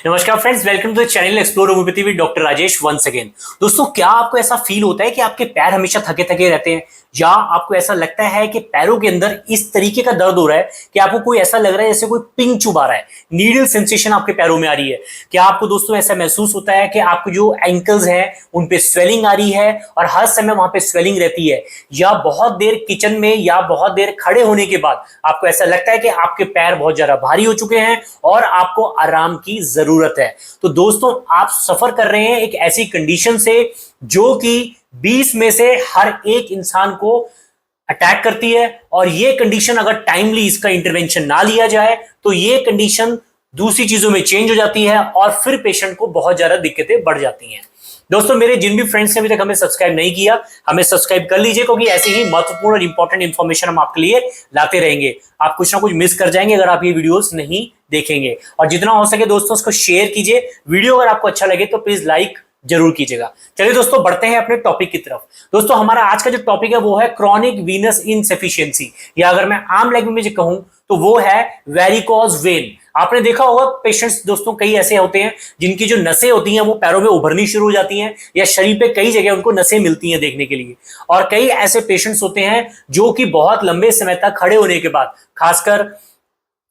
नमस्कार friends, welcome to the channel explore homeopathy with doctor Rajesh once again. दोस्तों, क्या आपको ऐसा फील होता है कि आपके पैर हमेशा थके थके रहते हैं, या आपको ऐसा लगता है कि पैरों के अंदर इस तरीके का दर्द हो रहा है कि आपको कोई ऐसा लग रहा है जैसे कोई पिंग चुभा रहा है, नीडल सेंसेशन आपके पैरों में आ रही है? क्या आपको दोस्तों ऐसा महसूस होता है कि आपको जो एंकल्स हैं उन पे स्वेलिंग आ रही है और हर समय वहां पे स्वेलिंग रहती है, या बहुत देर किचन में या बहुत देर खड़े होने के बाद आपको ऐसा लगता है कि आपके पैर बहुत ज्यादा भारी हो चुके हैं और आपको आराम की जरूरत है? तो दोस्तों, आप सफर कर रहे हैं एक ऐसी कंडीशन से जो कि 20 में से हर एक इंसान को अटैक करती है, और ये कंडीशन अगर टाइमली इसका इंटरवेंशन ना लिया जाए तो ये कंडीशन दूसरी चीजों में चेंज हो जाती है और फिर पेशेंट को बहुत ज्यादा दिक्कतें बढ़ जाती हैं। दोस्तों, मेरे जिन भी फ्रेंड्स ने अभी तक हमें सब्सक्राइब नहीं किया, हमें सब्सक्राइब कर लीजिए, क्योंकि ऐसे ही महत्वपूर्ण और इंपॉर्टेंट इंफॉर्मेशन हम आपके लिए लाते रहेंगे। आप कुछ ना कुछ मिस कर जाएंगे अगर आप ये वीडियोस नहीं देखेंगे। और जितना हो सके दोस्तों उसको शेयर कीजिए। वीडियो अगर आपको अच्छा लगे तो प्लीज लाइक जरूर कीजिएगा। चलिए दोस्तों, बढ़ते हैं अपने टॉपिक की तरफ। दोस्तों, हमारा आज का जो टॉपिक है वो है क्रॉनिक वीनस इनसफिशिएंसी, या अगर मैं आम लैंग्वेज में कहूं तो वो है वेरिकोज वेन। आपने देखा होगा पेशेंट्स दोस्तों कई ऐसे होते हैं जिनकी जो नसें होती हैं वो पैरों में उभरनी शुरू हो जाती हैं, या शरीर पे कई जगह उनको नसें मिलती हैं देखने के लिए। और कई ऐसे पेशेंट्स होते हैं जो कि बहुत लंबे समय तक खड़े होने के बाद, खासकर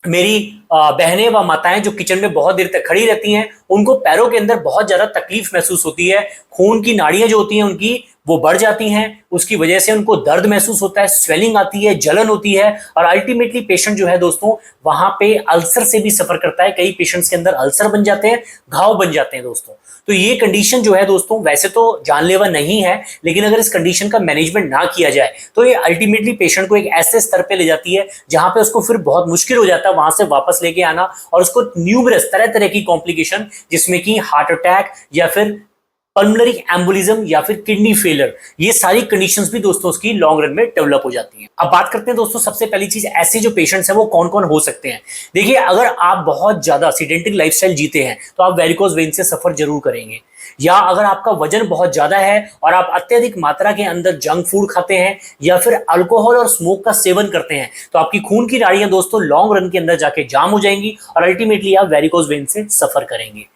मेरी बहनें व माताएं जो किचन में बहुत देर तक खड़ी रहती हैं, उनको पैरों के अंदर बहुत ज्यादा तकलीफ महसूस होती है। खून की नाड़ियां जो होती हैं उनकी वो बढ़ जाती हैं, उसकी वजह से उनको दर्द महसूस होता है, स्वेलिंग आती है, जलन होती है, और अल्टीमेटली पेशेंट जो है दोस्तों वहां पे अल्सर से भी सफर करता है। कई पेशेंट्स के अंदर अल्सर बन जाते हैं, घाव बन जाते हैं दोस्तों। तो ये कंडीशन जो है दोस्तों वैसे तो जानलेवा नहीं है, लेकिन अगर इस कंडीशन का मैनेजमेंट ना किया जाए तो ये अल्टीमेटली पेशेंट को एक ऐसे स्तर पे ले जाती है जहां पे उसको फिर बहुत मुश्किल हो जाता है वहां से वापस लेके आना, और उसको न्यूमरस तरह तरह की कॉम्प्लिकेशन, जिसमें कि हार्ट अटैक या फिर पल्मोनरी एम्बोलिज्म या फिर किडनी फेलियर, ये सारी कंडीशंस भी दोस्तों उसकी लॉन्ग रन में डेवलप हो जाती हैं। अब बात करते हैं दोस्तों, सबसे पहली चीज, ऐसे जो पेशेंट्स हैं वो कौन कौन हो सकते हैं। देखिए, अगर आप बहुत ज्यादा सीडेंटरी लाइफस्टाइल जीते हैं तो आप वेरिकोज वेन से सफर जरूर करेंगे, या अगर आपका वजन बहुत ज्यादा है और आप अत्यधिक मात्रा के अंदर जंक फूड खाते हैं या फिर अल्कोहल और स्मोक का सेवन करते हैं, तो आपकी खून की नाड़ियां दोस्तों लॉन्ग रन के अंदर जाके जाम हो जाएंगी और अल्टीमेटली आप वेरिकोज वेन से सफर करेंगे।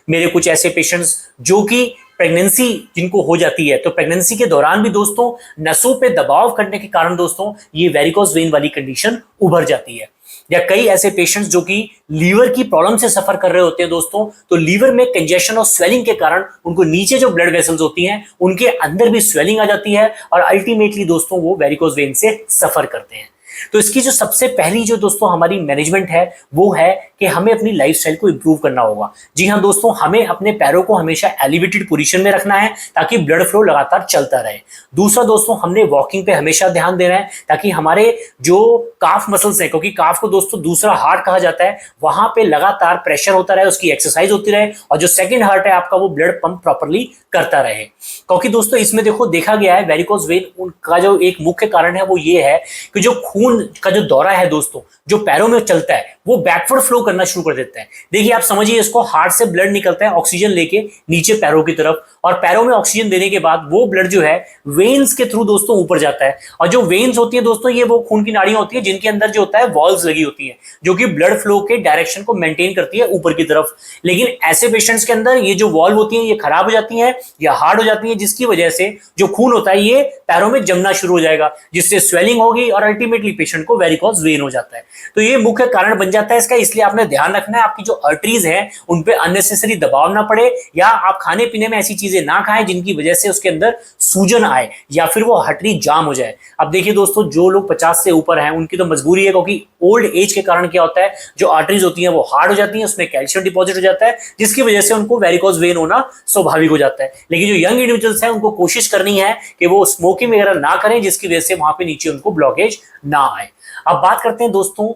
मेरे कुछ ऐसे पेशेंट्स जो कि प्रेगनेंसी जिनको हो जाती है, तो प्रेगनेंसी के दौरान भी दोस्तों नसों पे दबाव करने के कारण दोस्तों ये वेरिकोज वेन वाली कंडीशन उभर जाती है। या कई ऐसे पेशेंट्स जो कि लीवर की प्रॉब्लम से सफर कर रहे होते हैं दोस्तों, तो लीवर में कंजेशन और स्वेलिंग के कारण उनको नीचे जो ब्लड वेसल्स होती हैं उनके अंदर भी स्वेलिंग आ जाती है, और अल्टीमेटली दोस्तों वो वेरिकोज वेन से सफर करते हैं। तो इसकी जो सबसे पहली जो दोस्तों हमारी मैनेजमेंट है वो है कि हमें अपनी लाइफस्टाइल को इंप्रूव करना होगा। जी हाँ दोस्तों, हमें अपने पैरों को हमेशा एलिवेटेड पोजीशन में रखना है ताकि ब्लड फ्लो लगातार चलता रहे। दूसरा दोस्तों, हमने वॉकिंग पे हमेशा ध्यान देना है ताकि हमारे जो काफ मसल्स हैं, क्योंकि काफ को दोस्तों दूसरा हार्ट कहा जाता है, वहां पे लगातार प्रेशर होता रहे, उसकी एक्सरसाइज होती रहे, और जो सेकंड हार्ट है आपका वो ब्लड पंप प्रॉपर्ली करता रहे। क्योंकि दोस्तों इसमें देखो देखा गया है वेरिकोज वेन उनका जो एक मुख्य कारण है वो ये है कि जो खून का जो दौरा है दोस्तों जो पैरों में चलता है वो बैकवर्ड फ्लो करना शुरू कर देता है। देखिए, आप समझिए, इसको हार्ट से ब्लड निकलता है ऑक्सीजन लेके नीचे पैरों की तरफ, और पैरों में ऑक्सीजन देने के बाद वो ब्लड जो है वेन्स के थ्रू दोस्तों ऊपर जाता है। और जो वेन्स होती है दोस्तों ये वो खून की नाड़ियां होती है जिनके अंदर जो होता है वॉल्व्स लगी होती है, जो कि ब्लड फ्लो के डायरेक्शन को मेंटेन करती है ऊपर की तरफ। लेकिन ऐसे पेशेंट्स के अंदर ये जो वॉल्व होती है ये खराब हो जाती है या हार्ड हो जाती है, जिसकी वजह से जो खून होता है ये पैरों में जमना शुरू हो जाएगा, जिससे स्वेलिंग होगी और अल्टीमेटली पेशेंट को वेरिकोज वेन हो जाता है। तो ये मुख्य कारण बन जाता है इसका। इसलिए आपने ध्यान रखना है आपकी जो आर्टरीज है उन पे अननेसेसरी दबाव ना पड़े, या आप खाने पीने में ऐसी चीजें ना खाएं जिनकी वजह से उसके अंदर सूजन आए या फिर वो आर्टरी जाम हो जाए। अब देखिए दोस्तों, जो लोग 50 से ऊपर हैं उनकी तो मजबूरी है, क्योंकि ओल्ड एज के कारण क्या होता है, जो आर्टरीज होती हैं वो हार्ड हो जाती हैं, उसमें कैल्शियम डिपॉजिट हो जाता है, जिसकी वजह से उनको वेरिकोज वेन होना स्वाभाविक हो जाता है। लेकिन जो यंग इंडिविजुअल्स हैं उनको कोशिश करनी है कि वो स्मोकिंग वगैरह ना करें, जिसकी वजह से वहां पे नीचे उनको ब्लॉकेज ना आए। अब बात करते हैं दोस्तों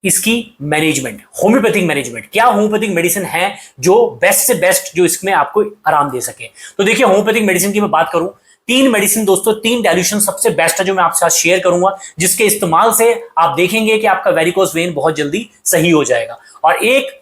इसकी मैनेजमेंट, होम्योपैथिक मैनेजमेंट। क्या होम्योपैथिक मेडिसिन है जो बेस्ट से बेस्ट जो इसमें आपको आराम दे सके? तो देखिए, होम्योपैथिक मेडिसिन की मैं बात करूं, 3 मेडिसिन दोस्तों, 3 डाइल्यूशन सबसे बेस्ट है जो मैं आपके साथ शेयर करूंगा, जिसके इस्तेमाल से आप देखेंगे कि आपका वेरिकोज वेन बहुत जल्दी सही हो जाएगा। और एक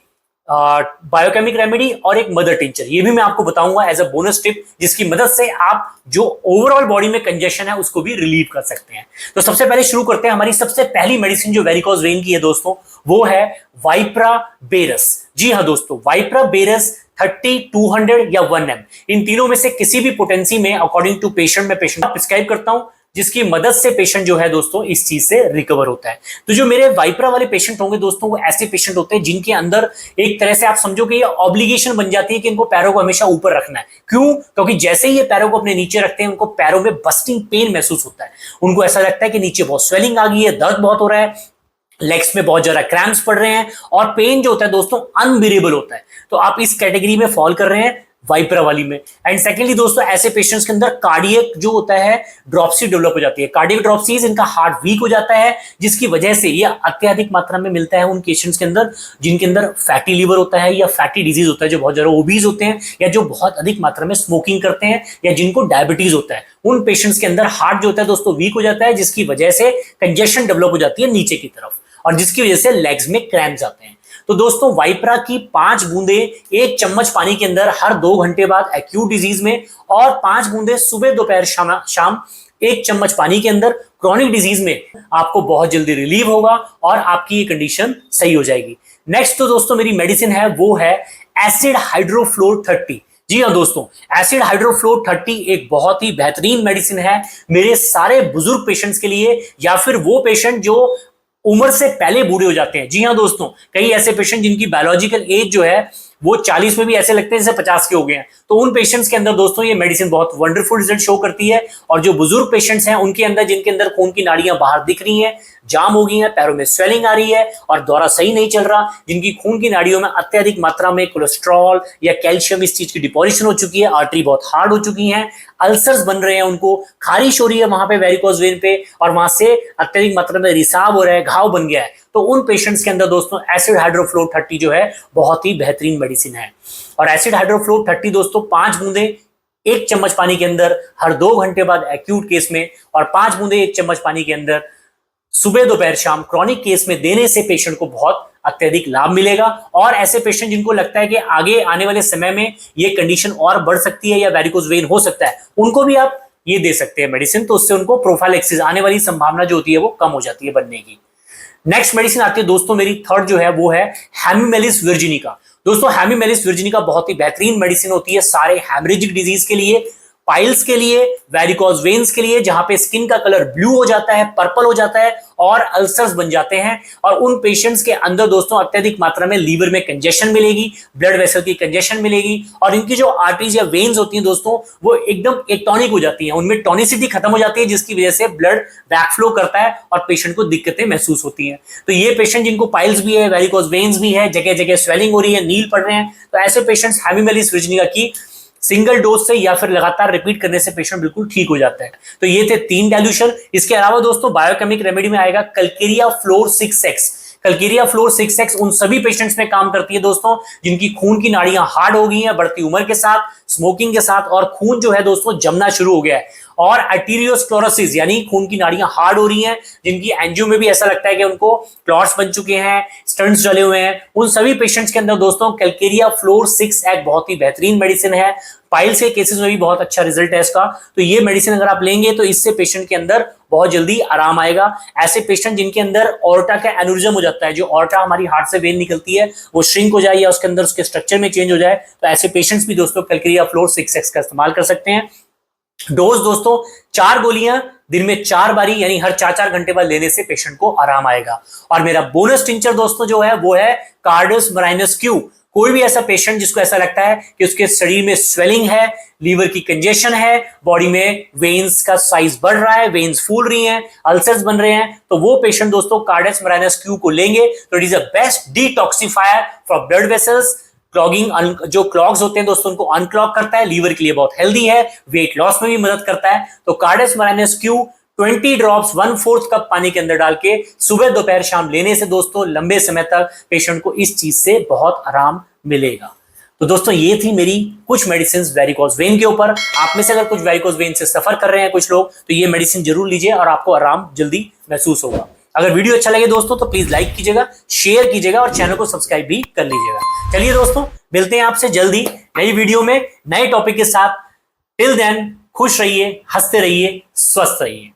बायोकेमिक रेमेडी और एक मदर टिंचर, ये भी मैं आपको बताऊंगा एज अ बोनस टिप, जिसकी मदद से आप जो ओवरऑल बॉडी में कंजेशन है उसको भी रिलीव कर सकते हैं। तो सबसे पहले शुरू करते हैं। हमारी सबसे पहली मेडिसिन जो वेरिकोज वेन की है दोस्तों, वो है वाइप्रा बेरस। जी हाँ दोस्तों, वाइप्रा बेरस 30, 200 या 1 ml, इन तीनों में से किसी भी पोटेंसी में अकॉर्डिंग टू पेशेंट मैं पेशेंट प्रिस्क्राइब करता हूं, जिसकी मदद से पेशेंट जो है दोस्तों इस चीज से रिकवर होता है। तो जो मेरे वाइप्रा वाले पेशेंट होंगे दोस्तों, वो ऐसे पेशेंट होते हैं जिनके अंदर एक तरह से आप समझो कि ये ऑब्लिगेशन बन जाती है कि इनको पैरों को हमेशा ऊपर रखना है। क्यों? क्योंकि जैसे ही ये पैरों को अपने नीचे रखते हैं, उनको पैरों में बस्टिंग पेन महसूस होता है। उनको ऐसा लगता है कि नीचे बहुत स्वेलिंग आ गई है, दर्द बहुत हो रहा है, लेग्स में बहुत ज्यादा क्रैम्प्स पड़ रहे हैं, और पेन जो होता है दोस्तों अनबिरेबल होता है। तो आप इस कैटेगरी में फॉल कर रहे हैं, वाइप्रा वाली में। एंड सेकेंडली दोस्तों, ऐसे पेशेंट्स के अंदर कार्डियक जो होता है ड्रॉपसी डेवलप हो जाती है। कार्डियक ड्रॉपसीज, इनका हार्ट वीक हो जाता है, जिसकी वजह से यह अत्यधिक मात्रा में मिलता है उन पेशेंट्स के अंदर जिनके अंदर फैटी लीवर होता है या फैटी डिजीज होता है, जो बहुत ज्यादा ओबीज होते हैं या जो बहुत अधिक मात्रा में स्मोकिंग करते हैं या जिनको डायबिटीज होता है। उन पेशेंट्स के अंदर हार्ट जो होता है दोस्तों वीक हो जाता है, जिसकी वजह से कंजेशन डेवलप हो जाती है नीचे की तरफ, और जिसकी वजह से लेग्स में क्रैम्प्स आते हैं। तो दोस्तों, वाइप्रा की 5 बूंदे 1 चम्मच पानी के अंदर हर 2 घंटे बाद एक्यूट डिजीज में, और 5 बूंदे सुबह दोपहर शाम 1 चम्मच पानी के अंदर क्रॉनिक डिजीज में, आपको बहुत जल्दी रिलीव होगा और आपकी ये कंडीशन सही हो जाएगी। नेक्स्ट तो दोस्तों मेरी मेडिसिन है, वो है एसिड हाइड्रोफ्लोर 30। जी हाँ दोस्तों, एसिड हाइड्रोफ्लोर 30 एक बहुत ही बेहतरीन मेडिसिन है मेरे सारे बुजुर्ग पेशेंट्स के लिए, या फिर वो पेशेंट जो उम्र से पहले बूढ़े हो जाते हैं। जी हाँ दोस्तों, कई ऐसे पेशेंट जिनकी बायोलॉजिकल एज जो है वो 40 में भी ऐसे लगते हैं जैसे 50 के हो गए हैं। तो उन पेशेंट्स के अंदर दोस्तों ये मेडिसिन बहुत वंडरफुल रिजल्ट शो करती है। और जो बुजुर्ग पेशेंट्स हैं उनके अंदर, जिनके अंदर खून की नाड़ियां बाहर दिख रही हैं, जाम हो गई हैं, पैरों में स्वेलिंग आ रही है और दौरा सही नहीं चल रहा, जिनकी खून की नाड़ियों में अत्यधिक मात्रा में कोलेस्ट्रॉल या कैल्शियम इस चीज की डिपोजिशन हो चुकी है, आर्टरी बहुत हार्ड हो चुकी हैं, अल्सर्स बन रहे हैं, उनको खारिश हो रही है वहां पे वेरिकोज वेन पे, और वहां से अत्यधिक मात्रा में रिसाव हो रहा है, घाव बन गया है, तो उन पेशेंट्स के अंदर दोस्तों एसिड हाइड्रोफ्लोर 30 जो है बहुत ही बेहतरीन मेडिसिन है। और एसिड हाइड्रोफ्लोर 30 दोस्तों 5 बूंदे 1 चम्मच पानी के अंदर हर 2 घंटे बाद एक्यूट केस में, और 5 बूंदे 1 चम्मच पानी के अंदर सुबह दोपहर शाम क्रॉनिक केस में देने से पेशेंट को बहुत अत्यधिक लाभ मिलेगा। और ऐसे पेशेंट जिनको लगता है कि आगे आने वाले समय में ये कंडीशन और बढ़ सकती है या वेरिकोज वेन हो सकता है, उनको भी आप ये दे सकते हैं मेडिसिन। तो उससे उनको प्रोफाइलैक्सिस आने वाली संभावना जो होती है वो कम हो जाती है बनने की। नेक्स्ट मेडिसिन आती है दोस्तों मेरी थर्ड जो है, वो है हेमीमेलिस वर्जिनिका। दोस्तों हेमीमेलिस वर्जिनिका बहुत ही बेहतरीन मेडिसिन होती है सारे हेमरेजिक डिजीज के लिए, पाइल्स के लिए, वेरिकोज वेन्स के लिए, जहां पे स्किन का कलर ब्लू हो जाता है, पर्पल हो जाता है और अल्सर्स बन जाते हैं। और उन पेशेंट्स के अंदर दोस्तों अत्यधिक मात्रा में लीवर में कंजेशन मिलेगी, ब्लड वेसल की कंजेशन मिलेगी, और इनकी जो आर्टरीज या वेन्स होती हैं दोस्तों वो एकदम एटॉनिक हो जाती हैं, उनमें टॉनिसिटी खत्म हो जाती है, जिसकी वजह से ब्लड बैकफ्लो करता है और पेशेंट को दिक्कतें महसूस होती हैं। तो ये पेशेंट जिनको पाइल्स भी है, वेरिकोज वेन्स भी है, जगह जगह स्वेलिंग हो रही है, नील पड़ रहे हैं, तो ऐसे पेशेंट्स हेमीमेलिस वर्जिनिका की सिंगल डोज से या फिर लगातार रिपीट करने से पेशेंट बिल्कुल ठीक हो जाता है। तो ये थे 3 डाइल्यूशन। इसके अलावा दोस्तों बायोकेमिक रेमेडी में आएगा Calcarea floor 6x। Calcarea floor 6x उन सभी पेशेंट्स में काम करती है दोस्तों जिनकी खून की नाड़ियां हार्ड हो गई हैं बढ़ती उम्र के साथ, स्मोकिंग के साथ, और खून जो है दोस्तों जमना शुरू हो गया है, और आर्टेरियोस्क्लेरोसिस यानी खून की नाड़ियां हार्ड हो रही हैं, जिनकी एंजियो में भी ऐसा लगता है कि उनको क्लॉट्स बन चुके हैं, स्टंट्स डले हुए हैं, उन सभी पेशेंट्स के अंदर दोस्तों कल्केरिया फ्लोर 6x बहुत ही बेहतरीन मेडिसिन है। पाइल्स के केसेस में भी बहुत अच्छा रिजल्ट है इसका। तो ये मेडिसिन अगर आप लेंगे तो इससे पेशेंट के अंदर बहुत जल्दी आराम आएगा। ऐसे पेशेंट जिनके अंदर ऑर्टा का एन्यूरिज्म हो जाता है, जो ऑर्टा हमारी हार्ट से वेन निकलती है वो श्रिंक हो जाए या उसके अंदर उसके स्ट्रक्चर में चेंज हो जाए, तो ऐसे पेशेंट्स भी दोस्तों कल्केरिया फ्लोर 6x का इस्तेमाल कर सकते हैं। डोज दोस्तों 4 गोलियां दिन में 4 बारी यानी हर 4-4 घंटे बाद लेने से पेशेंट को आराम आएगा। और मेरा बोनस टिंचर दोस्तों जो है वो है कार्डस मराइनस क्यू। कोई भी ऐसा पेशेंट जिसको ऐसा लगता है कि उसके शरीर में स्वेलिंग है, लीवर की कंजेशन है, बॉडी में वेन्स का साइज बढ़ रहा है, वेन्स फूल रही हैं, अल्सर्स बन रहे हैं, तो वो पेशेंट दोस्तों कार्डस मराइनस क्यू को लेंगे तो it is a best detoxifier for blood vessels. Clogging जो क्लॉग्स होते हैं दोस्तों उनको अनक्लॉग करता है, लीवर के लिए बहुत हेल्दी है, वेट लॉस में भी मदद करता है। तो कार्डस मराइनस क्यू 20 ड्रॉप्स 1/4 कप पानी के अंदर डाल के सुबह दोपहर शाम लेने से दोस्तों लंबे समय तक पेशेंट को इस चीज से बहुत आराम मिलेगा। तो दोस्तों ये थी मेरी कुछ मेडिसिन वेरिकोज वेन के ऊपर। आप में से अगर कुछ वेरिकोज वेन से सफर कर रहे हैं कुछ लोग, तो ये मेडिसिन जरूर लीजिए और आपको आराम जल्दी महसूस होगा। अगर वीडियो अच्छा लगे दोस्तों तो प्लीज लाइक कीजिएगा, शेयर कीजिएगा और चैनल को सब्सक्राइब भी कर लीजिएगा। चलिए दोस्तों, मिलते हैं आपसे जल्दी नई वीडियो में नए टॉपिक के साथ। टिल देन खुश रहिए, हंसते रहिए, स्वस्थ रहिए।